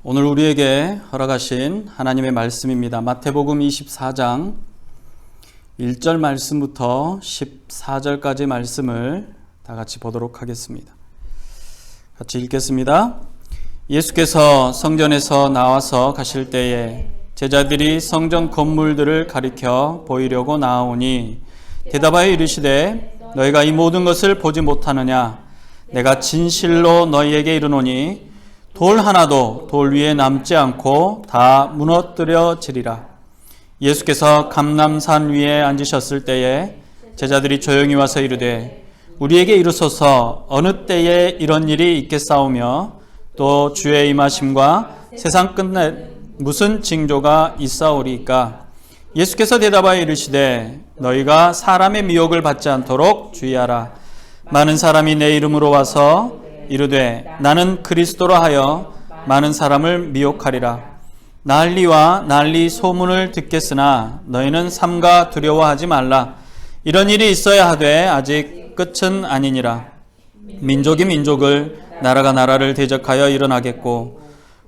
오늘 우리에게 허락하신 하나님의 말씀입니다. 마태복음 24장 1절 말씀부터 14절까지 말씀을 다 같이 보도록 하겠습니다. 같이 읽겠습니다. 예수께서 성전에서 나와서 가실 때에 제자들이 성전 건물들을 가리켜 보이려고 나아오니 대답하여 이르시되 너희가 이 모든 것을 보지 못하느냐? 내가 진실로 너희에게 이르노니 돌 하나도 돌 위에 남지 않고 다 무너뜨려지리라. 예수께서 감람산 위에 앉으셨을 때에 제자들이 조용히 와서 이르되 우리에게 이르소서 어느 때에 이런 일이 있겠사오며 또 주의 임하심과 세상 끝날 무슨 징조가 있사오리까? 예수께서 대답하여 이르시되 너희가 사람의 미혹을 받지 않도록 주의하라. 많은 사람이 내 이름으로 와서 이르되 나는 그리스도라 하여 많은 사람을 미혹하리라. 난리 소문을 듣겠으나 너희는 삼가 두려워하지 말라. 이런 일이 있어야 하되 아직 끝은 아니니라. 민족이 민족을 나라가 나라를 대적하여 일어나겠고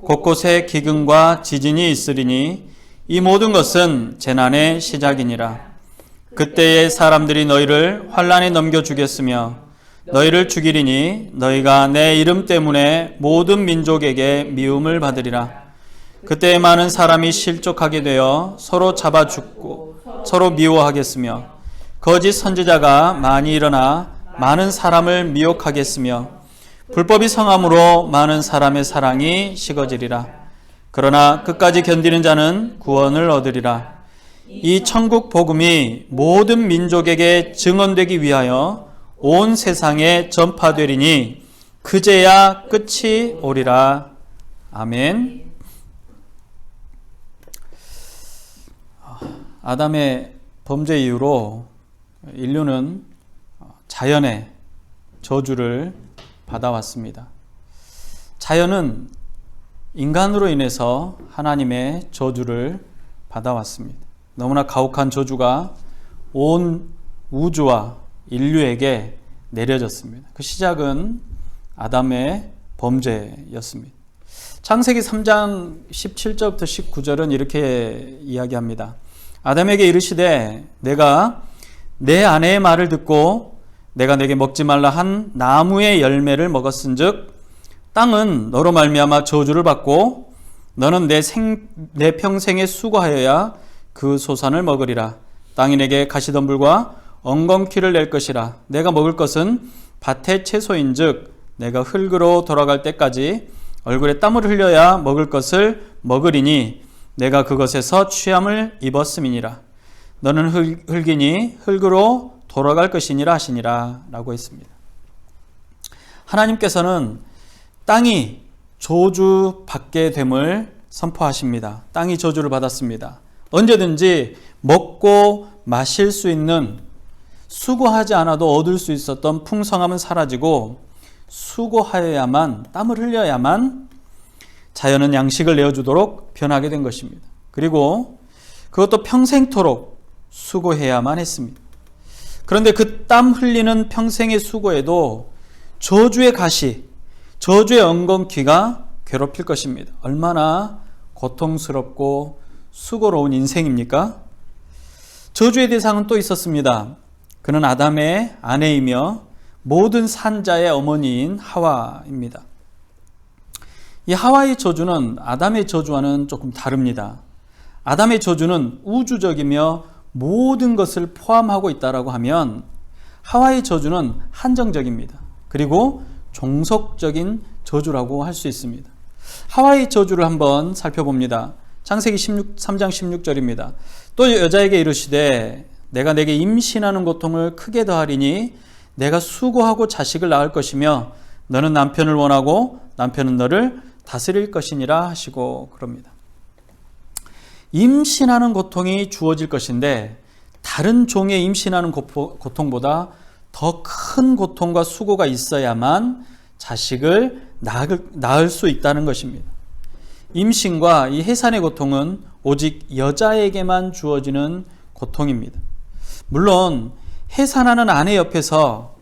곳곳에 기근과 지진이 있으리니 이 모든 것은 재난의 시작이니라. 그때에 사람들이 너희를 환난에 넘겨주겠으며 너희를 죽이리니 너희가 내 이름 때문에 모든 민족에게 미움을 받으리라. 그때에 많은 사람이 실족하게 되어 서로 잡아 죽고 서로 미워하겠으며 거짓 선지자가 많이 일어나 많은 사람을 미혹하겠으며 불법이 성함으로 많은 사람의 사랑이 식어지리라. 그러나 끝까지 견디는 자는 구원을 얻으리라. 이 천국 복음이 모든 민족에게 증언되기 위하여 온 세상에 전파되리니 그제야 끝이 오리라. 아멘. 아담의 범죄 이후로 인류는 자연의 저주를 받아왔습니다. 자연은 인간으로 인해서 하나님의 저주를 받아왔습니다. 너무나 가혹한 저주가 온 우주와 인류에게 내려졌습니다. 그 시작은 아담의 범죄였습니다. 창세기 3장 17절부터 19절은 이렇게 이야기합니다. 아담에게 이르시되 내가 내 아내의 말을 듣고 내가 내게 먹지 말라 한 나무의 열매를 먹었은즉 땅은 너로 말미암아 저주를 받고 너는 내 평생에 수고하여야 그 소산을 먹으리라. 땅이 내게 가시덤불과 엉겅퀴를 낼 것이라. 내가 먹을 것은 밭의 채소인즉 내가 흙으로 돌아갈 때까지 얼굴에 땀을 흘려야 먹을 것을 먹으리니 내가 그것에서 취함을 입었음이니라. 너는 흙이니 흙으로 돌아갈 것이니라 하시니라 라고 했습니다. 하나님께서는 땅이 저주받게 됨을 선포하십니다. 땅이 저주를 받았습니다. 언제든지 먹고 마실 수 있는 수고하지 않아도 얻을 수 있었던 풍성함은 사라지고 수고하여야만 땀을 흘려야만 자연은 양식을 내어주도록 변하게 된 것입니다. 그리고 그것도 평생토록 수고해야만 했습니다. 그런데 그 땀 흘리는 평생의 수고에도 저주의 가시, 저주의 엉겅퀴가 괴롭힐 것입니다. 얼마나 고통스럽고 수고로운 인생입니까? 저주의 대상은 또 있었습니다. 그는 아담의 아내이며 모든 산자의 어머니인 하와입니다. 이 하와의 저주는 아담의 저주와는 조금 다릅니다. 아담의 저주는 우주적이며 모든 것을 포함하고 있다고 하면 하와의 저주는 한정적입니다. 그리고 종속적인 저주라고 할 수 있습니다. 하와의 저주를 한번 살펴봅니다. 창세기 3장 16절입니다. 또 여자에게 이르시되 내가 내게 임신하는 고통을 크게 더하리니 내가 수고하고 자식을 낳을 것이며 너는 남편을 원하고 남편은 너를 다스릴 것이니라 하시고 그럽니다. 임신하는 고통이 주어질 것인데 다른 종의 임신하는 고통보다 더 큰 고통과 수고가 있어야만 자식을 낳을 수 있다는 것입니다. 임신과 이 해산의 고통은 오직 여자에게만 주어지는 고통입니다. 물론 해산하는 아내 옆에서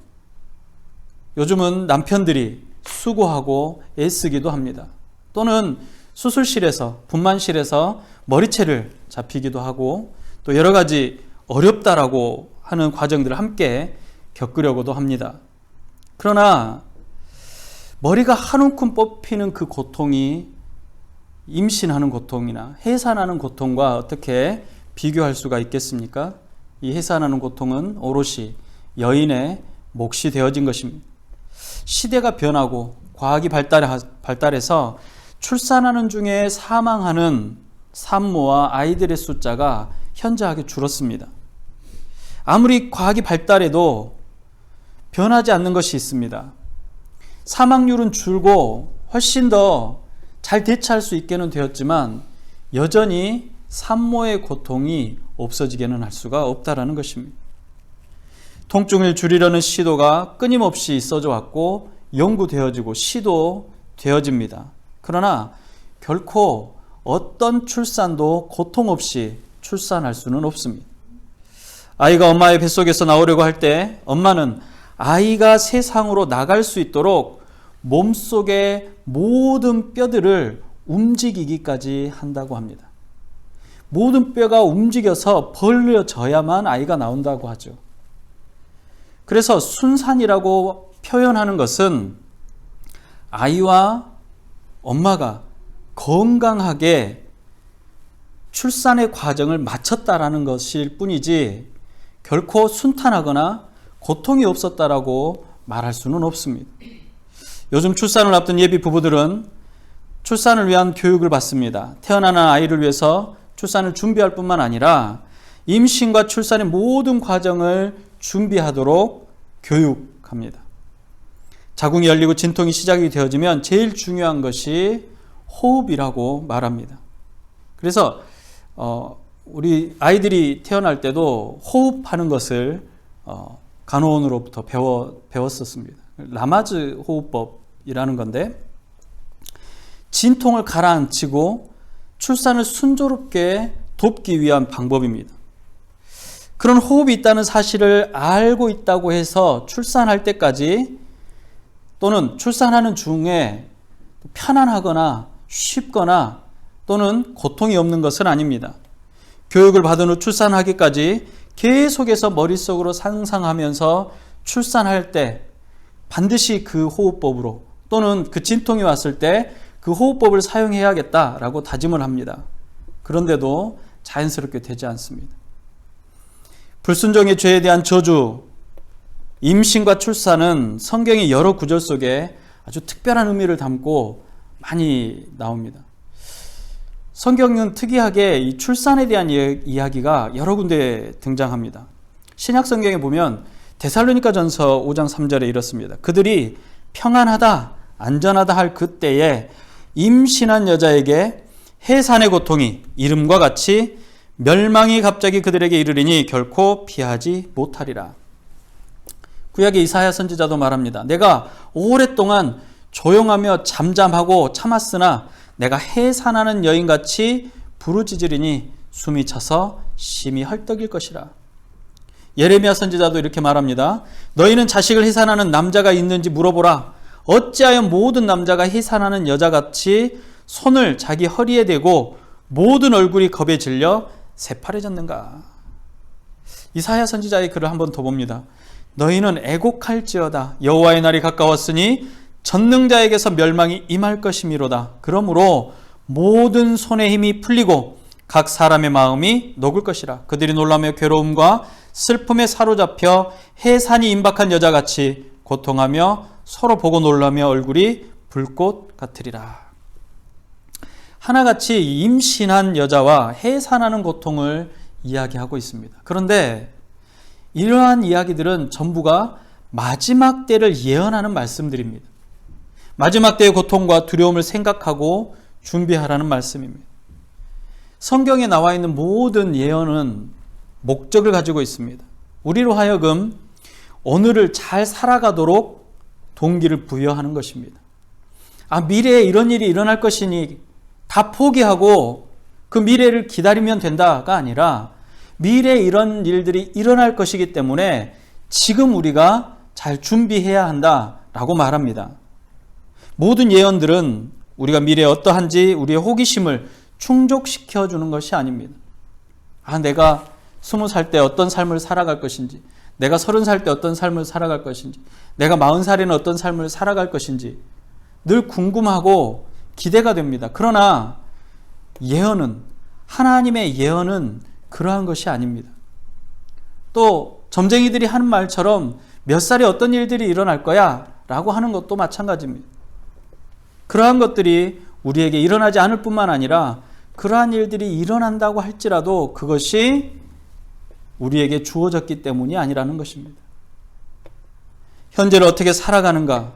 요즘은 남편들이 수고하고 애쓰기도 합니다. 또는 수술실에서, 분만실에서 머리채를 잡히기도 하고 또 여러 가지 어렵다라고 하는 과정들을 함께 겪으려고도 합니다. 그러나 머리가 한 움큼 뽑히는 그 고통이 임신하는 고통이나 해산하는 고통과 어떻게 비교할 수가 있겠습니까? 이 해산하는 고통은 오롯이 여인의 몫이 되어진 것입니다. 시대가 변하고 과학이 발달해서 출산하는 중에 사망하는 산모와 아이들의 숫자가 현저하게 줄었습니다. 아무리 과학이 발달해도 변하지 않는 것이 있습니다. 사망률은 줄고 훨씬 더 잘 대처할 수 있게는 되었지만 여전히 산모의 고통이 없어지게는 할 수가 없다라는 것입니다. 통증을 줄이려는 시도가 끊임없이 있어져 왔고 연구되어지고 시도되어집니다. 그러나 결코 어떤 출산도 고통 없이 출산할 수는 없습니다. 아이가 엄마의 뱃속에서 나오려고 할 때 엄마는 아이가 세상으로 나갈 수 있도록 몸속의 모든 뼈들을 움직이기까지 한다고 합니다. 모든 뼈가 움직여서 벌려져야만 아이가 나온다고 하죠. 그래서 순산이라고 표현하는 것은 아이와 엄마가 건강하게 출산의 과정을 마쳤다라는 것일 뿐이지 결코 순탄하거나 고통이 없었다라고 말할 수는 없습니다. 요즘 출산을 앞둔 예비 부부들은 출산을 위한 교육을 받습니다. 태어나는 아이를 위해서 출산을 준비할 뿐만 아니라 임신과 출산의 모든 과정을 준비하도록 교육합니다. 자궁이 열리고 진통이 시작이 되어지면 제일 중요한 것이 호흡이라고 말합니다. 그래서 우리 아이들이 태어날 때도 호흡하는 것을 간호원으로부터 배웠었습니다. 라마즈 호흡법이라는 건데 진통을 가라앉히고 출산을 순조롭게 돕기 위한 방법입니다. 그런 호흡이 있다는 사실을 알고 있다고 해서 출산할 때까지 또는 출산하는 중에 편안하거나 쉽거나 또는 고통이 없는 것은 아닙니다. 교육을 받은 후 출산하기까지 계속해서 머릿속으로 상상하면서 출산할 때 반드시 그 호흡법으로 또는 그 진통이 왔을 때 그 호흡법을 사용해야겠다라고 다짐을 합니다. 그런데도 자연스럽게 되지 않습니다. 불순종의 죄에 대한 저주, 임신과 출산은 성경의 여러 구절 속에 아주 특별한 의미를 담고 많이 나옵니다. 성경은 특이하게 이 출산에 대한 이야기가 여러 군데 등장합니다. 신약 성경에 보면 데살로니가전서 5장 3절에 이렇습니다. 그들이 평안하다, 안전하다 할 그때에 임신한 여자에게 해산의 고통이 이름과 같이 멸망이 갑자기 그들에게 이르리니 결코 피하지 못하리라. 구약의 이사야 선지자도 말합니다. 내가 오랫동안 조용하며 잠잠하고 참았으나 내가 해산하는 여인같이 부르짖으리니 숨이 차서 심히 헐떡일 것이라. 예레미야 선지자도 이렇게 말합니다. 너희는 자식을 해산하는 남자가 있는지 물어보라. 어찌하여 모든 남자가 해산하는 여자같이 손을 자기 허리에 대고 모든 얼굴이 겁에 질려 새파래졌는가. 이사야 선지자의 글을 한번 더 봅니다. 너희는 애곡할지어다. 여호와의 날이 가까웠으니 전능자에게서 멸망이 임할 것이미로다. 그러므로 모든 손의 힘이 풀리고 각 사람의 마음이 녹을 것이라. 그들이 놀라며 괴로움과 슬픔에 사로잡혀 해산이 임박한 여자같이 고통하며 서로 보고 놀라며 얼굴이 불꽃 같으리라. 하나같이 임신한 여자와 해산하는 고통을 이야기하고 있습니다. 그런데 이러한 이야기들은 전부가 마지막 때를 예언하는 말씀들입니다. 마지막 때의 고통과 두려움을 생각하고 준비하라는 말씀입니다. 성경에 나와 있는 모든 예언은 목적을 가지고 있습니다. 우리로 하여금 오늘을 잘 살아가도록 동기를 부여하는 것입니다. 미래에 이런 일이 일어날 것이니 다 포기하고 그 미래를 기다리면 된다가 아니라 미래에 이런 일들이 일어날 것이기 때문에 지금 우리가 잘 준비해야 한다라고 말합니다. 모든 예언들은 우리가 미래에 어떠한지 우리의 호기심을 충족시켜 주는 것이 아닙니다. 내가 20살 때 어떤 삶을 살아갈 것인지, 내가 30살 때 어떤 삶을 살아갈 것인지, 내가 40살에는 어떤 삶을 살아갈 것인지 늘 궁금하고 기대가 됩니다. 그러나 하나님의 예언은 그러한 것이 아닙니다. 또 점쟁이들이 하는 말처럼 몇 살에 어떤 일들이 일어날 거야 라고 하는 것도 마찬가지입니다. 그러한 것들이 우리에게 일어나지 않을 뿐만 아니라 그러한 일들이 일어난다고 할지라도 그것이 우리에게 주어졌기 때문이 아니라는 것입니다. 현재를 어떻게 살아가는가,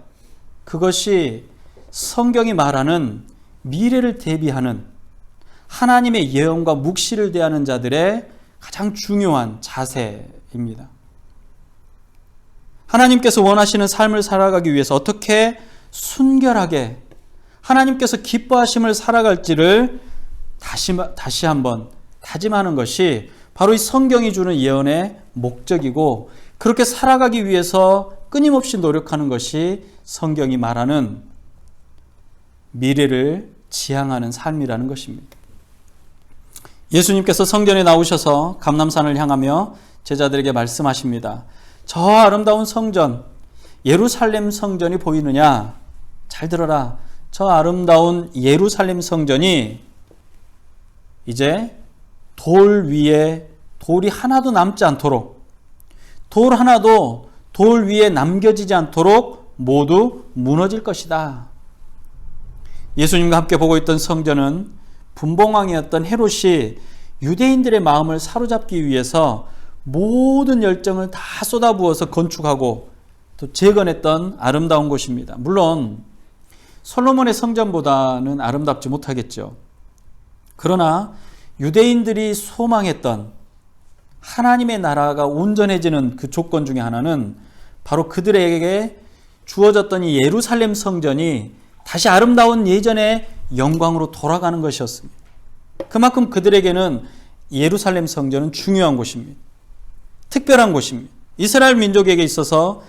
그것이 성경이 말하는 미래를 대비하는 하나님의 예언과 묵시를 대하는 자들의 가장 중요한 자세입니다. 하나님께서 원하시는 삶을 살아가기 위해서 어떻게 순결하게 하나님께서 기뻐하심을 살아갈지를 다시 한번 다짐하는 것이 바로 이 성경이 주는 예언의 목적이고, 그렇게 살아가기 위해서 끊임없이 노력하는 것이 성경이 말하는 미래를 지향하는 삶이라는 것입니다. 예수님께서 성전에 나오셔서 감람산을 향하며 제자들에게 말씀하십니다. 저 아름다운 성전, 예루살렘 성전이 보이느냐? 잘 들어라. 저 아름다운 예루살렘 성전이 이제 돌 위에 돌이 하나도 남지 않도록, 돌 하나도 돌 위에 남겨지지 않도록 모두 무너질 것이다. 예수님과 함께 보고 있던 성전은 분봉왕이었던 헤롯이 유대인들의 마음을 사로잡기 위해서 모든 열정을 다 쏟아부어서 건축하고 또 재건했던 아름다운 곳입니다. 물론 솔로몬의 성전보다는 아름답지 못하겠죠. 그러나 유대인들이 소망했던 하나님의 나라가 온전해지는 그 조건 중에 하나는 바로 그들에게 주어졌던 이 예루살렘 성전이 다시 아름다운 예전의 영광으로 돌아가는 것이었습니다. 그만큼 그들에게는 예루살렘 성전은 중요한 곳입니다. 특별한 곳입니다. 이스라엘 민족에게 있어서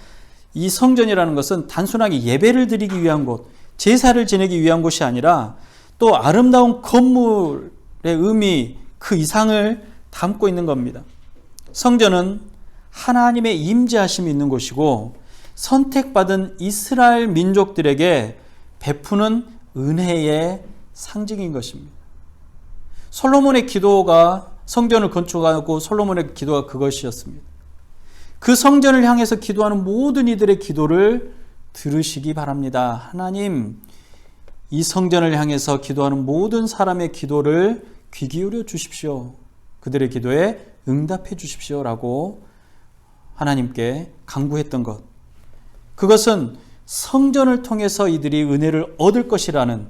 이 성전이라는 것은 단순하게 예배를 드리기 위한 곳, 제사를 지내기 위한 곳이 아니라 또 아름다운 건물의 의미, 그 이상을 담고 있는 겁니다. 성전은 하나님의 임재하심이 있는 곳이고 선택받은 이스라엘 민족들에게 베푸는 은혜의 상징인 것입니다. 솔로몬의 기도가, 성전을 건축하고 솔로몬의 기도가 그것이었습니다. 그 성전을 향해서 기도하는 모든 이들의 기도를 들으시기 바랍니다. 하나님, 이 성전을 향해서 기도하는 모든 사람의 기도를 귀 기울여 주십시오. 그들의 기도에 응답해 주십시오 라고 하나님께 간구했던 것, 그것은 성전을 통해서 이들이 은혜를 얻을 것이라는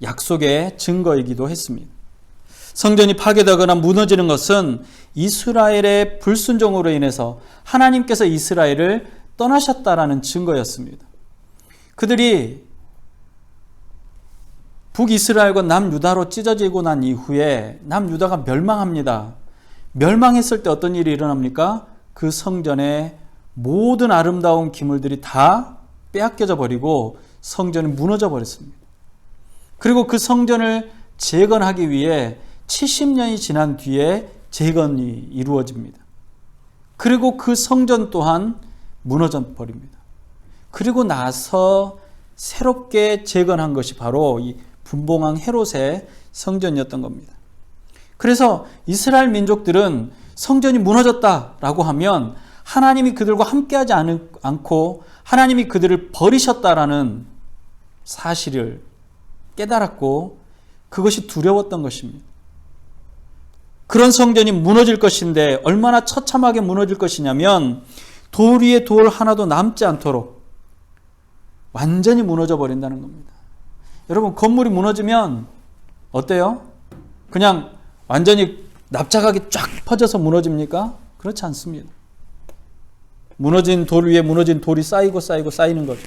약속의 증거이기도 했습니다. 성전이 파괴되거나 무너지는 것은 이스라엘의 불순종으로 인해서 하나님께서 이스라엘을 떠나셨다라는 증거였습니다. 그들이 북이스라엘과 남유다로 찢어지고 난 이후에 남유다가 멸망합니다. 멸망했을 때 어떤 일이 일어납니까? 그 성전의 모든 아름다운 기물들이 다 빼앗겨져 버리고 성전이 무너져 버렸습니다. 그리고 그 성전을 재건하기 위해 70년이 지난 뒤에 재건이 이루어집니다. 그리고 그 성전 또한 무너져 버립니다. 그리고 나서 새롭게 재건한 것이 바로 이 분봉왕 헤롯의 성전이었던 겁니다. 그래서 이스라엘 민족들은 성전이 무너졌다라고 하면 하나님이 그들과 함께하지 않고 하나님이 그들을 버리셨다라는 사실을 깨달았고 그것이 두려웠던 것입니다. 그런 성전이 무너질 것인데 얼마나 처참하게 무너질 것이냐면 돌 위에 돌 하나도 남지 않도록 완전히 무너져 버린다는 겁니다. 여러분, 건물이 무너지면 어때요? 그냥 완전히 납작하게 쫙 퍼져서 무너집니까? 그렇지 않습니다. 무너진 돌 위에 무너진 돌이 쌓이고 쌓이는 거죠.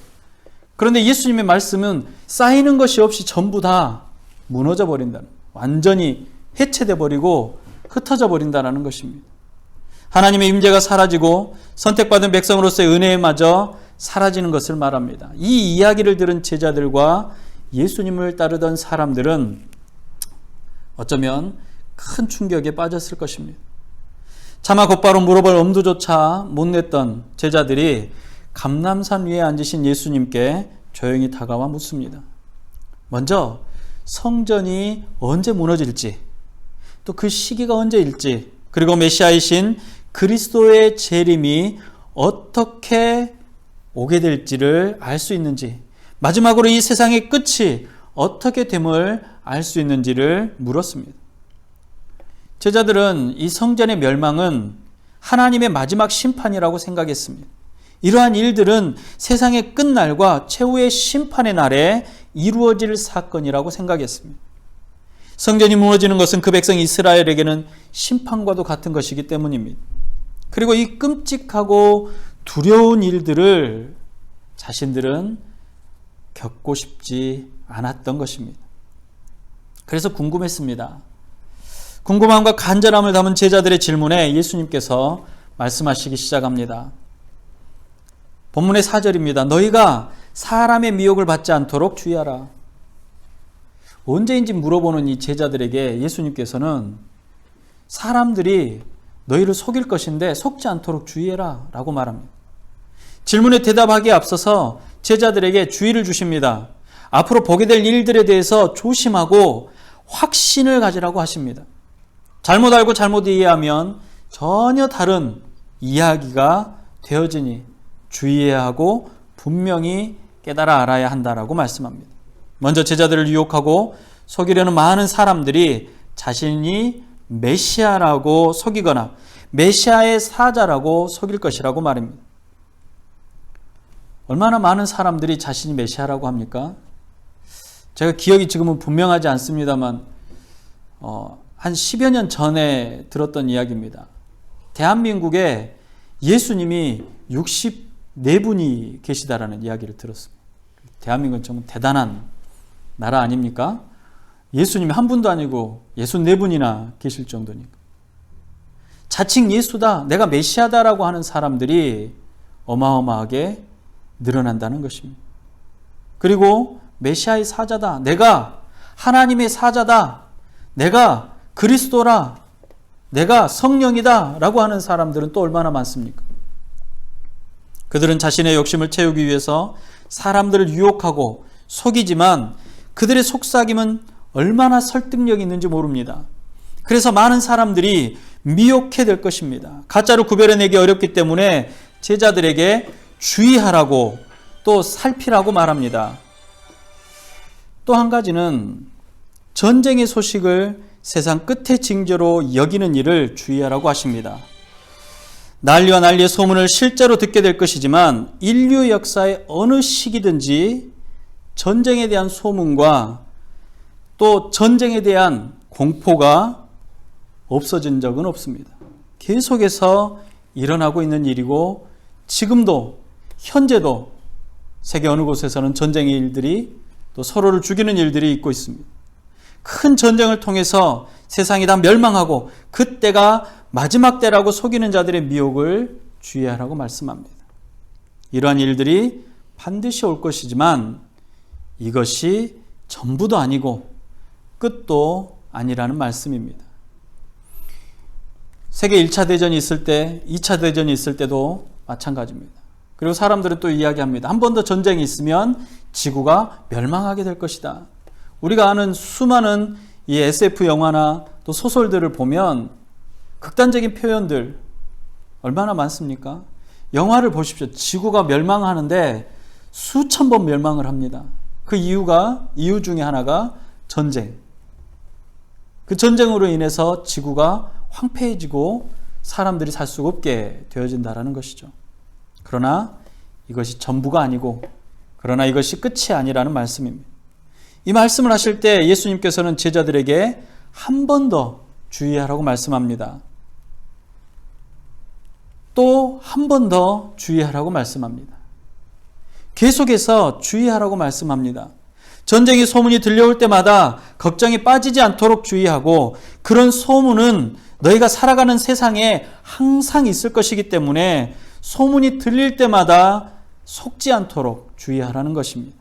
그런데 예수님의 말씀은 쌓이는 것이 없이 전부 다 무너져 버린다는, 완전히 해체돼 버리고 흩어져 버린다는 것입니다. 하나님의 임재가 사라지고 선택받은 백성으로서의 은혜마저 사라지는 것을 말합니다. 이 이야기를 들은 제자들과 예수님을 따르던 사람들은 어쩌면 큰 충격에 빠졌을 것입니다. 차마 곧바로 물어볼 엄두조차 못 냈던 제자들이 감람산 위에 앉으신 예수님께 조용히 다가와 묻습니다. 먼저 성전이 언제 무너질지, 또 그 시기가 언제일지, 그리고 메시아이신 그리스도의 재림이 어떻게 오게 될지를 알 수 있는지, 마지막으로 이 세상의 끝이 어떻게 됨을 알 수 있는지를 물었습니다. 제자들은 이 성전의 멸망은 하나님의 마지막 심판이라고 생각했습니다. 이러한 일들은 세상의 끝날과 최후의 심판의 날에 이루어질 사건이라고 생각했습니다. 성전이 무너지는 것은 그 백성 이스라엘에게는 심판과도 같은 것이기 때문입니다. 그리고 이 끔찍하고 두려운 일들을 자신들은 겪고 싶지 않았던 것입니다. 그래서 궁금했습니다. 궁금함과 간절함을 담은 제자들의 질문에 예수님께서 말씀하시기 시작합니다. 본문의 4절입니다. 너희가 사람의 미혹을 받지 않도록 주의하라. 언제인지 물어보는 이 제자들에게 예수님께서는 사람들이 너희를 속일 것인데 속지 않도록 주의해라 라고 말합니다. 질문에 대답하기에 앞서서 제자들에게 주의를 주십니다. 앞으로 보게 될 일들에 대해서 조심하고 확신을 가지라고 하십니다. 잘못 알고 잘못 이해하면 전혀 다른 이야기가 되어지니 주의해야 하고 분명히 깨달아 알아야 한다라고 말씀합니다. 먼저 제자들을 유혹하고 속이려는 많은 사람들이 자신이 메시아라고 속이거나 메시아의 사자라고 속일 것이라고 말입니다. 얼마나 많은 사람들이 자신이 메시아라고 합니까? 제가 기억이 지금은 분명하지 않습니다만 한 10여 년 전에 들었던 이야기입니다. 대한민국에 예수님이 64분이 계시다라는 이야기를 들었습니다. 대한민국은 정말 대단한 나라 아닙니까? 예수님이 한 분도 아니고 64분이나 계실 정도니까. 자칭 예수다, 내가 메시아다라고 하는 사람들이 어마어마하게 늘어난다는 것입니다. 그리고 메시아의 사자다, 내가 하나님의 사자다, 내가 그리스도라, 내가 성령이다 라고 하는 사람들은 또 얼마나 많습니까? 그들은 자신의 욕심을 채우기 위해서 사람들을 유혹하고 속이지만 그들의 속삭임은 얼마나 설득력이 있는지 모릅니다. 그래서 많은 사람들이 미혹해 될 것입니다. 가짜로 구별해내기 어렵기 때문에 제자들에게 주의하라고 또 살피라고 말합니다. 또 한 가지는 전쟁의 소식을 세상 끝의 징조로 여기는 일을 주의하라고 하십니다. 난리와 난리의 소문을 실제로 듣게 될 것이지만 인류 역사의 어느 시기든지 전쟁에 대한 소문과 또 전쟁에 대한 공포가 없어진 적은 없습니다. 계속해서 일어나고 있는 일이고 지금도 현재도 세계 어느 곳에서는 전쟁의 일들이 또 서로를 죽이는 일들이 있고 있습니다. 큰 전쟁을 통해서 세상이 다 멸망하고 그때가 마지막 때라고 속이는 자들의 미혹을 주의하라고 말씀합니다. 이러한 일들이 반드시 올 것이지만 이것이 전부도 아니고 끝도 아니라는 말씀입니다. 세계 1차 대전이 있을 때, 2차 대전이 있을 때도 마찬가지입니다. 그리고 사람들은 또 이야기합니다. 한 번 더 전쟁이 있으면 지구가 멸망하게 될 것이다. 우리가 아는 수많은 이 SF 영화나 또 소설들을 보면 극단적인 표현들 얼마나 많습니까? 영화를 보십시오. 지구가 멸망하는데 수천 번 멸망을 합니다. 그 이유 중에 하나가 전쟁. 그 전쟁으로 인해서 지구가 황폐해지고 사람들이 살 수가 없게 되어진다는 것이죠. 그러나 이것이 전부가 아니고 그러나 이것이 끝이 아니라는 말씀입니다. 이 말씀을 하실 때 예수님께서는 제자들에게 한 번 더 주의하라고 말씀합니다. 또 한 번 더 주의하라고 말씀합니다. 계속해서 주의하라고 말씀합니다. 전쟁의 소문이 들려올 때마다 걱정이 빠지지 않도록 주의하고 그런 소문은 너희가 살아가는 세상에 항상 있을 것이기 때문에 소문이 들릴 때마다 속지 않도록 주의하라는 것입니다.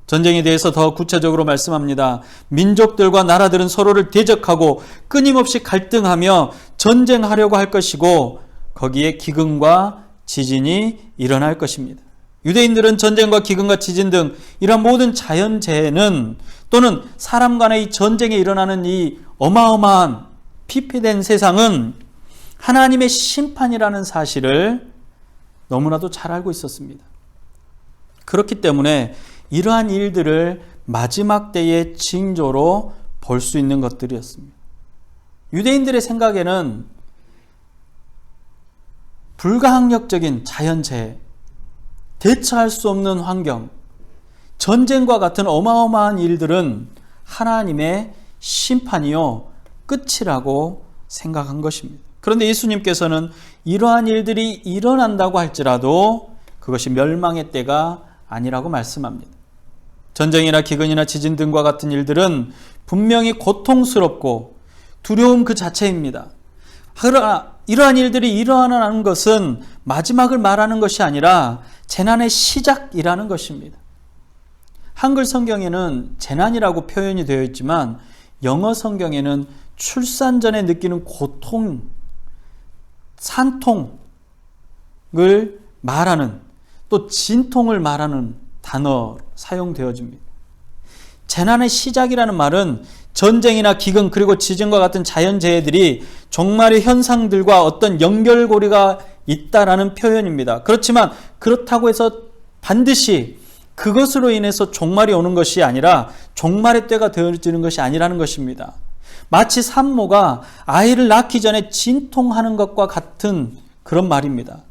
전쟁에 대해서 더 구체적으로 말씀합니다. 민족들과 나라들은 서로를 대적하고 끊임없이 갈등하며 전쟁하려고 할 것이고 거기에 기근과 지진이 일어날 것입니다. 유대인들은 전쟁과 기근과 지진 등 이러한 모든 자연재해는 또는 사람 간의 이 전쟁에 일어나는 이 어마어마한 피폐된 세상은 하나님의 심판이라는 사실을 너무나도 잘 알고 있었습니다. 그렇기 때문에 이러한 일들을 마지막 때의 징조로 볼 수 있는 것들이었습니다. 유대인들의 생각에는 불가항력적인 자연재해, 대처할 수 없는 환경, 전쟁과 같은 어마어마한 일들은 하나님의 심판이요 끝이라고 생각한 것입니다. 그런데 예수님께서는 이러한 일들이 일어난다고 할지라도 그것이 멸망의 때가 아니라고 말씀합니다. 전쟁이나 기근이나 지진 등과 같은 일들은 분명히 고통스럽고 두려움 그 자체입니다. 그러나 이러한 일들이 일어나는 것은 마지막을 말하는 것이 아니라 재난의 시작이라는 것입니다. 한글 성경에는 재난이라고 표현이 되어 있지만 영어 성경에는 출산 전에 느끼는 고통, 산통을 말하는 또 진통을 말하는 단어 사용되어집니다. 재난의 시작이라는 말은 전쟁이나 기근 그리고 지진과 같은 자연재해들이 종말의 현상들과 어떤 연결고리가 있다라는 표현입니다. 그렇지만 그렇다고 해서 반드시 그것으로 인해서 종말이 오는 것이 아니라 종말의 때가 되어지는 것이 아니라는 것입니다. 마치 산모가 아이를 낳기 전에 진통하는 것과 같은 그런 말입니다.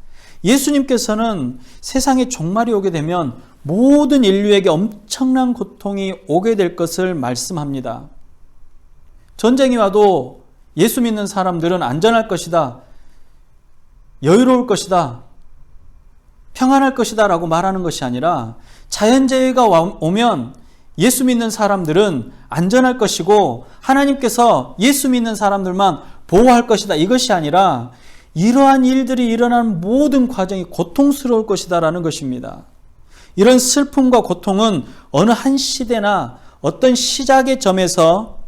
예수님께서는 세상에 종말이 오게 되면 모든 인류에게 엄청난 고통이 오게 될 것을 말씀합니다. 전쟁이 와도 예수 믿는 사람들은 안전할 것이다, 여유로울 것이다, 평안할 것이다 라고 말하는 것이 아니라 자연재해가 오면 예수 믿는 사람들은 안전할 것이고 하나님께서 예수 믿는 사람들만 보호할 것이다, 이것이 아니라 이러한 일들이 일어나는 모든 과정이 고통스러울 것이다 라는 것입니다. 이런 슬픔과 고통은 어느 한 시대나 어떤 시작의 점에서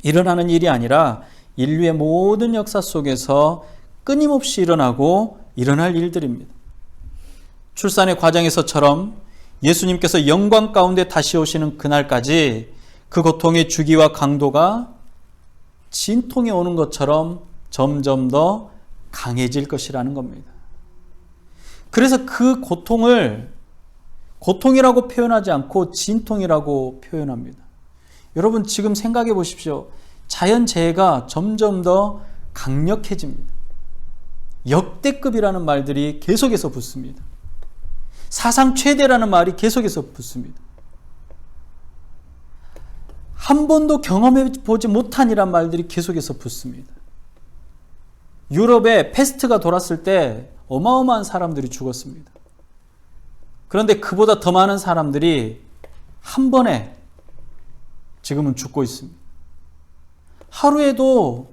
일어나는 일이 아니라 인류의 모든 역사 속에서 끊임없이 일어나고 일어날 일들입니다. 출산의 과정에서처럼 예수님께서 영광 가운데 다시 오시는 그날까지 그 고통의 주기와 강도가 진통이 오는 것처럼 점점 더 강해질 것이라는 겁니다. 그래서 그 고통을 고통이라고 표현하지 않고 진통이라고 표현합니다. 여러분 지금 생각해 보십시오. 자연재해가 점점 더 강력해집니다. 역대급이라는 말들이 계속해서 붙습니다. 사상 최대라는 말이 계속해서 붙습니다. 한 번도 경험해 보지 못한 이란 말들이 계속해서 붙습니다. 유럽에 패스트가 돌았을 때 어마어마한 사람들이 죽었습니다. 그런데 그보다 더 많은 사람들이 한 번에 지금은 죽고 있습니다. 하루에도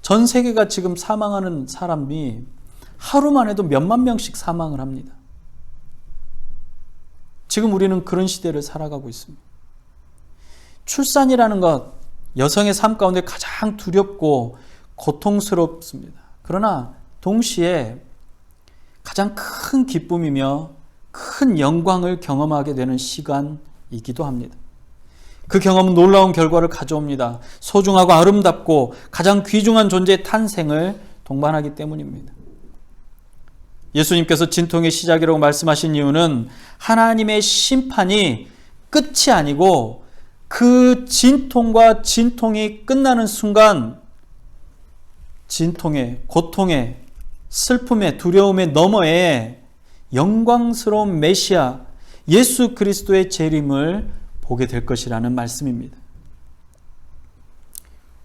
전 세계가 지금 사망하는 사람이 하루만 해도 몇만 명씩 사망을 합니다. 지금 우리는 그런 시대를 살아가고 있습니다. 출산이라는 것, 여성의 삶 가운데 가장 두렵고 고통스럽습니다. 그러나 동시에 가장 큰 기쁨이며 큰 영광을 경험하게 되는 시간이기도 합니다. 그 경험은 놀라운 결과를 가져옵니다. 소중하고 아름답고 가장 귀중한 존재의 탄생을 동반하기 때문입니다. 예수님께서 진통의 시작이라고 말씀하신 이유는 하나님의 심판이 끝이 아니고 그 진통과 진통이 끝나는 순간 진통의, 고통의, 슬픔의, 두려움의 너머에 영광스러운 메시아 예수 그리스도의 재림을 보게 될 것이라는 말씀입니다.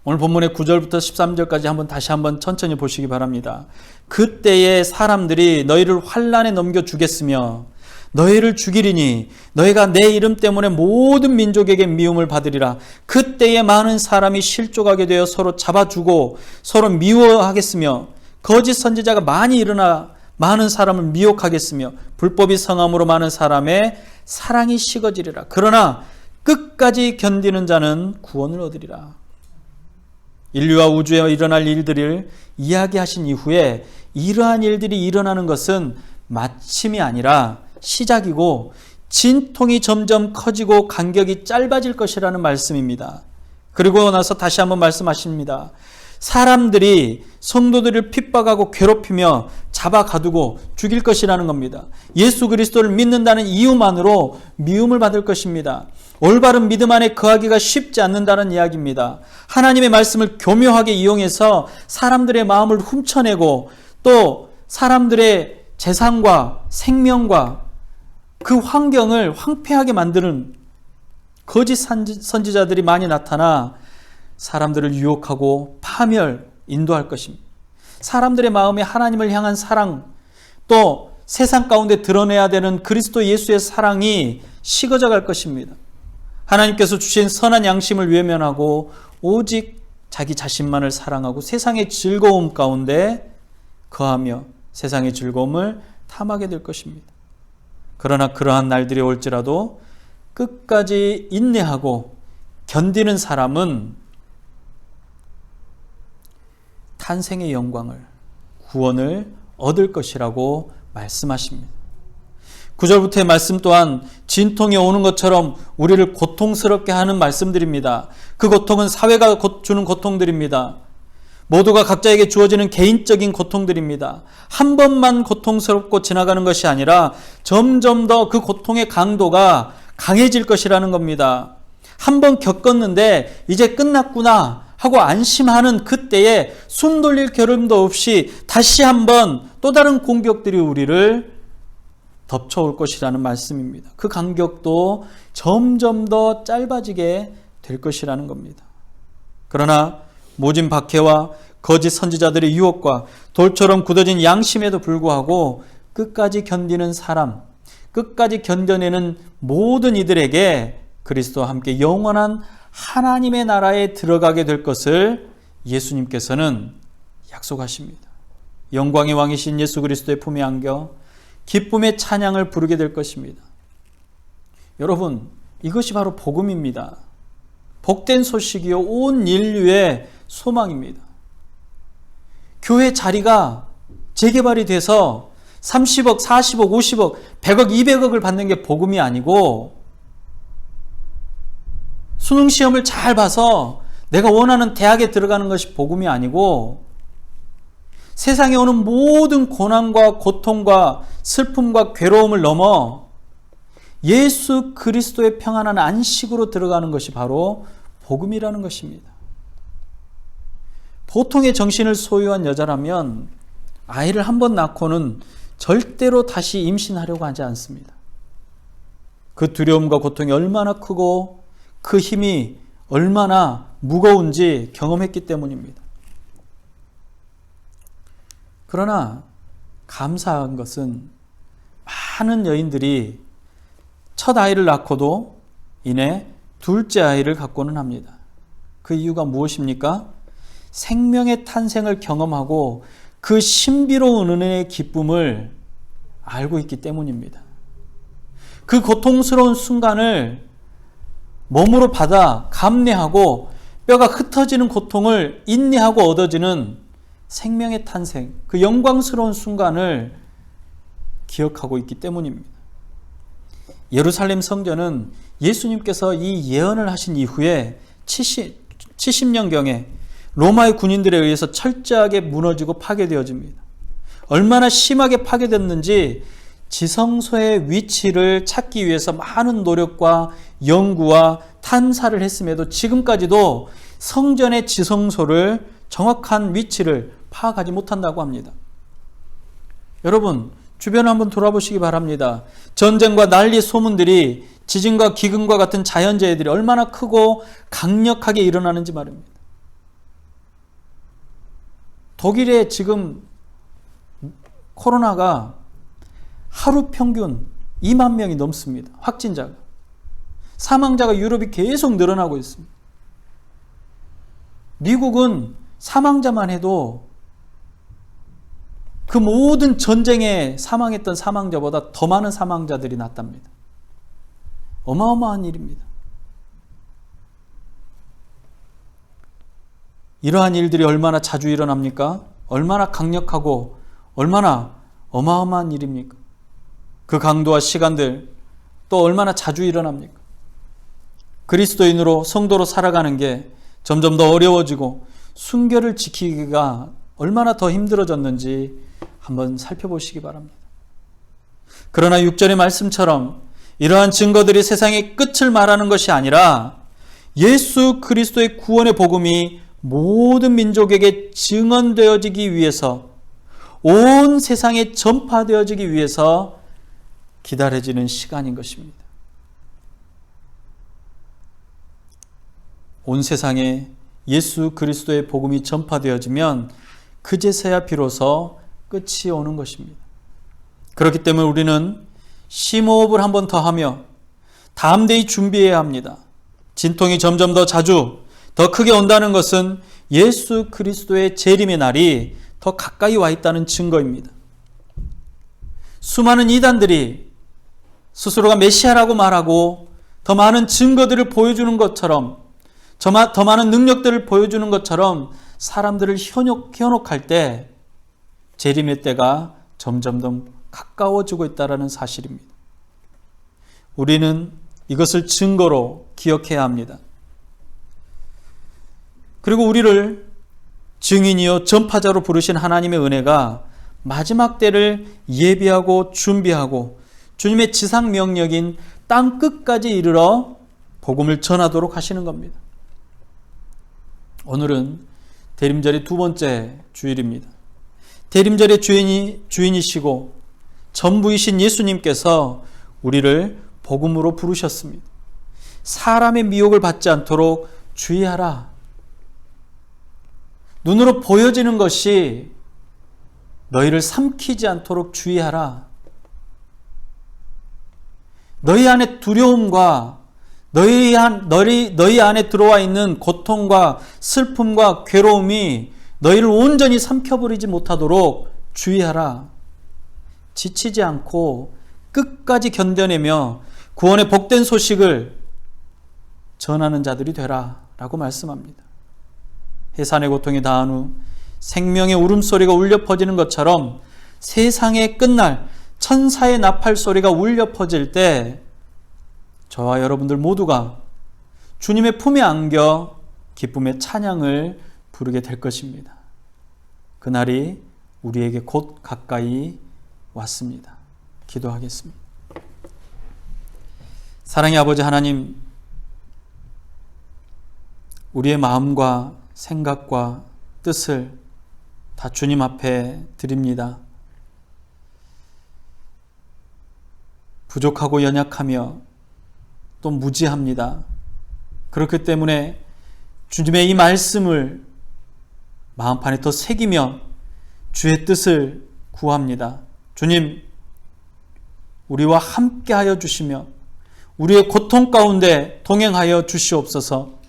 오늘 본문의 9절부터 13절까지 다시 한번 천천히 보시기 바랍니다. 그때에 사람들이 너희를 환난에 넘겨 주겠으며 너희를 죽이리니 너희가 내 이름 때문에 모든 민족에게 미움을 받으리라. 그때에 많은 사람이 실족하게 되어 서로 잡아주고 서로 미워하겠으며 거짓 선지자가 많이 일어나 많은 사람을 미혹하겠으며 불법이 성함으로 많은 사람의 사랑이 식어지리라. 그러나 끝까지 견디는 자는 구원을 얻으리라. 인류와 우주에 일어날 일들을 이야기하신 이후에 이러한 일들이 일어나는 것은 마침이 아니라 시작이고 진통이 점점 커지고 간격이 짧아질 것이라는 말씀입니다. 그리고 나서 다시 한번 말씀하십니다. 사람들이 성도들을 핍박하고 괴롭히며 잡아가두고 죽일 것이라는 겁니다. 예수 그리스도를 믿는다는 이유만으로 미움을 받을 것입니다. 올바른 믿음 안에 거하기가 쉽지 않는다는 이야기입니다. 하나님의 말씀을 교묘하게 이용해서 사람들의 마음을 훔쳐내고 또 사람들의 재산과 생명과 그 환경을 황폐하게 만드는 거짓 선지자들이 많이 나타나 사람들을 유혹하고 파멸, 인도할 것입니다. 사람들의 마음에 하나님을 향한 사랑, 또 세상 가운데 드러내야 되는 그리스도 예수의 사랑이 식어져 갈 것입니다. 하나님께서 주신 선한 양심을 외면하고 오직 자기 자신만을 사랑하고 세상의 즐거움 가운데 거하며 세상의 즐거움을 탐하게 될 것입니다. 그러나 그러한 날들이 올지라도 끝까지 인내하고 견디는 사람은 탄생의 영광을, 구원을 얻을 것이라고 말씀하십니다. 9절부터의 말씀 또한 진통이 오는 것처럼 우리를 고통스럽게 하는 말씀들입니다. 그 고통은 사회가 주는 고통들입니다. 모두가 각자에게 주어지는 개인적인 고통들입니다. 한 번만 고통스럽고 지나가는 것이 아니라 점점 더 그 고통의 강도가 강해질 것이라는 겁니다. 한 번 겪었는데 이제 끝났구나 하고 안심하는 그때에 숨 돌릴 겨름도 없이 다시 한번 또 다른 공격들이 우리를 덮쳐올 것이라는 말씀입니다. 그 간격도 점점 더 짧아지게 될 것이라는 겁니다. 그러나 모진 박해와 거짓 선지자들의 유혹과 돌처럼 굳어진 양심에도 불구하고 끝까지 견디는 사람, 끝까지 견뎌내는 모든 이들에게 그리스도와 함께 영원한 하나님의 나라에 들어가게 될 것을 예수님께서는 약속하십니다. 영광의 왕이신 예수 그리스도의 품에 안겨 기쁨의 찬양을 부르게 될 것입니다. 여러분, 이것이 바로 복음입니다. 복된 소식이요 온 인류의 소망입니다. 교회 자리가 재개발이 돼서 30억, 40억, 50억, 100억, 200억을 받는 게 복음이 아니고 수능 시험을 잘 봐서 내가 원하는 대학에 들어가는 것이 복음이 아니고 세상에 오는 모든 고난과 고통과 슬픔과 괴로움을 넘어 예수 그리스도의 평안한 안식으로 들어가는 것이 바로 복음이라는 것입니다. 보통의 정신을 소유한 여자라면 아이를 한 번 낳고는 절대로 다시 임신하려고 하지 않습니다. 그 두려움과 고통이 얼마나 크고 그 힘이 얼마나 무거운지 경험했기 때문입니다. 그러나 감사한 것은 많은 여인들이 첫 아이를 낳고도 이내 둘째 아이를 갖고는 합니다. 그 이유가 무엇입니까? 생명의 탄생을 경험하고 그 신비로운 은혜의 기쁨을 알고 있기 때문입니다. 그 고통스러운 순간을 몸으로 받아 감내하고 뼈가 흩어지는 고통을 인내하고 얻어지는 생명의 탄생, 그 영광스러운 순간을 기억하고 있기 때문입니다. 예루살렘 성전은 예수님께서 이 예언을 하신 이후에 70년경에 로마의 군인들에 의해서 철저하게 무너지고 파괴되어집니다. 얼마나 심하게 파괴됐는지 지성소의 위치를 찾기 위해서 많은 노력과 연구와 탐사를 했음에도 지금까지도 성전의 지성소를 정확한 위치를 파악하지 못한다고 합니다. 여러분, 주변을 한번 돌아보시기 바랍니다. 전쟁과 난리 소문들이 지진과 기근과 같은 자연재해들이 얼마나 크고 강력하게 일어나는지 말입니다. 독일에 지금 코로나가 하루 평균 2만 명이 넘습니다. 확진자가. 사망자가 유럽이 계속 늘어나고 있습니다. 미국은 사망자만 해도 그 모든 전쟁에 사망했던 사망자보다 더 많은 사망자들이 났답니다. 어마어마한 일입니다. 이러한 일들이 얼마나 자주 일어납니까? 얼마나 강력하고 얼마나 어마어마한 일입니까? 그 강도와 시간들 또 얼마나 자주 일어납니까? 그리스도인으로 성도로 살아가는 게 점점 더 어려워지고 순결을 지키기가 얼마나 더 힘들어졌는지 한번 살펴보시기 바랍니다. 그러나 6절의 말씀처럼 이러한 증거들이 세상의 끝을 말하는 것이 아니라 예수 그리스도의 구원의 복음이 모든 민족에게 증언되어지기 위해서, 온 세상에 전파되어지기 위해서 기다려지는 시간인 것입니다. 온 세상에 예수 그리스도의 복음이 전파되어지면 그제서야 비로소 끝이 오는 것입니다. 그렇기 때문에 우리는 심호흡을 한 번 더 하며 담대히 준비해야 합니다. 진통이 점점 더 자주, 더 크게 온다는 것은 예수 그리스도의 재림의 날이 더 가까이 와 있다는 증거입니다. 수많은 이단들이 스스로가 메시아라고 말하고 더 많은 증거들을 보여주는 것처럼, 더 많은 능력들을 보여주는 것처럼 사람들을 현혹할 때 재림의 때가 점점 더 가까워지고 있다는 사실입니다. 우리는 이것을 증거로 기억해야 합니다. 그리고 우리를 증인이요 전파자로 부르신 하나님의 은혜가 마지막 때를 예비하고 준비하고 주님의 지상 명령인 땅 끝까지 이르러 복음을 전하도록 하시는 겁니다. 오늘은 대림절의 두 번째 주일입니다. 대림절의 주인이시고 전부이신 예수님께서 우리를 복음으로 부르셨습니다. 사람의 미혹을 받지 않도록 주의하라. 눈으로 보여지는 것이 너희를 삼키지 않도록 주의하라. 너희 안에 두려움과 너희 안에 들어와 있는 고통과 슬픔과 괴로움이 너희를 온전히 삼켜버리지 못하도록 주의하라. 지치지 않고 끝까지 견뎌내며 구원의 복된 소식을 전하는 자들이 되라 라고 말씀합니다. 해산의 고통이 다한 후 생명의 울음소리가 울려 퍼지는 것처럼 세상의 끝날 천사의 나팔 소리가 울려 퍼질 때 저와 여러분들 모두가 주님의 품에 안겨 기쁨의 찬양을 부르게 될 것입니다. 그날이 우리에게 곧 가까이 왔습니다. 기도하겠습니다. 사랑의 아버지 하나님, 우리의 마음과 생각과 뜻을 다 주님 앞에 드립니다. 부족하고 연약하며 또 무지합니다. 그렇기 때문에 주님의 이 말씀을 마음판에 더 새기며 주의 뜻을 구합니다. 주님, 우리와 함께하여 주시며 우리의 고통 가운데 동행하여 주시옵소서.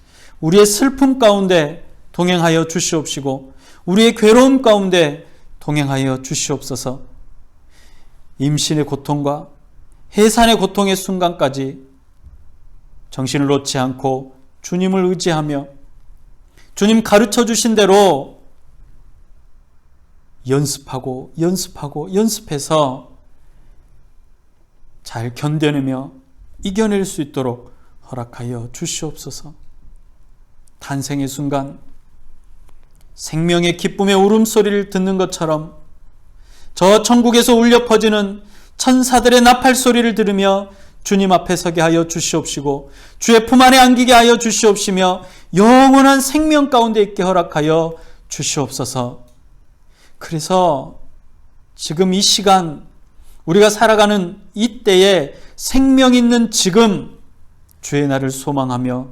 우리의 슬픔 가운데 동행하여 주시옵시고 우리의 괴로움 가운데 동행하여 주시옵소서. 임신의 고통과 해산의 고통의 순간까지 정신을 놓지 않고 주님을 의지하며 주님 가르쳐 주신 대로 연습해서 잘 견뎌내며 이겨낼 수 있도록 허락하여 주시옵소서. 탄생의 순간 생명의 기쁨의 울음소리를 듣는 것처럼 저 천국에서 울려 퍼지는 천사들의 나팔 소리를 들으며 주님 앞에 서게 하여 주시옵시고 주의 품 안에 안기게 하여 주시옵시며 영원한 생명 가운데 있게 허락하여 주시옵소서. 그래서 지금 이 시간 우리가 살아가는 이때에 생명 있는 지금 주의 날을 소망하며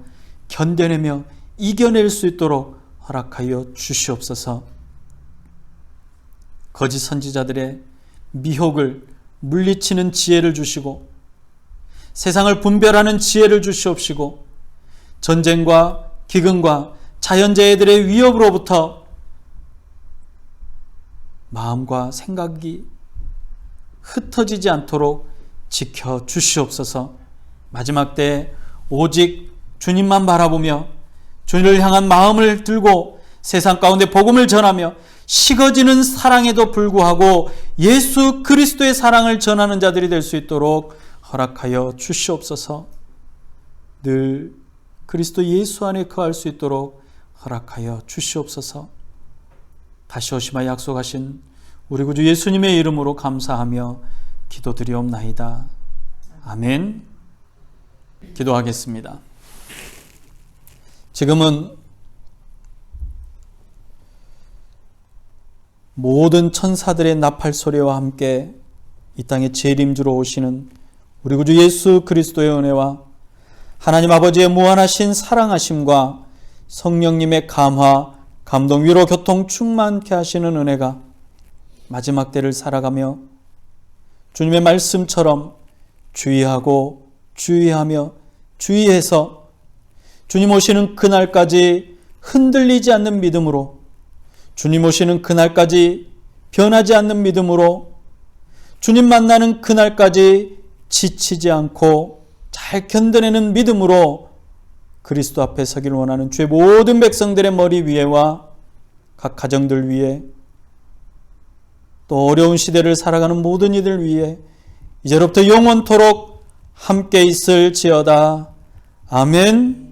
견뎌내며 이겨낼 수 있도록 허락하여 주시옵소서. 거짓 선지자들의 미혹을 물리치는 지혜를 주시고 세상을 분별하는 지혜를 주시옵시고 전쟁과 기근과 자연재해들의 위협으로부터 마음과 생각이 흩어지지 않도록 지켜 주시옵소서. 마지막 때 오직 주님만 바라보며 주님을 향한 마음을 들고 세상 가운데 복음을 전하며 식어지는 사랑에도 불구하고 예수 그리스도의 사랑을 전하는 자들이 될 수 있도록 허락하여 주시옵소서. 늘 그리스도 예수 안에 거할 수 있도록 허락하여 주시옵소서. 다시 오시마 약속하신 우리 구주 예수님의 이름으로 감사하며 기도드리옵나이다. 아멘. 기도하겠습니다. 지금은 모든 천사들의 나팔 소리와 함께 이 땅에 재림주로 오시는 우리 구주 예수 그리스도의 은혜와 하나님 아버지의 무한하신 사랑하심과 성령님의 감화, 감동, 위로, 교통 충만케 하시는 은혜가 마지막 때를 살아가며 주님의 말씀처럼 주의하고 주의하며 주의해서 주님 오시는 그날까지 흔들리지 않는 믿음으로, 주님 오시는 그날까지 변하지 않는 믿음으로, 주님 만나는 그날까지 지치지 않고 잘 견뎌내는 믿음으로 그리스도 앞에 서기를 원하는 주의 모든 백성들의 머리 위에와 각 가정들 위에, 또 어려운 시대를 살아가는 모든 이들 위에 이제로부터 영원토록 함께 있을지어다. 아멘.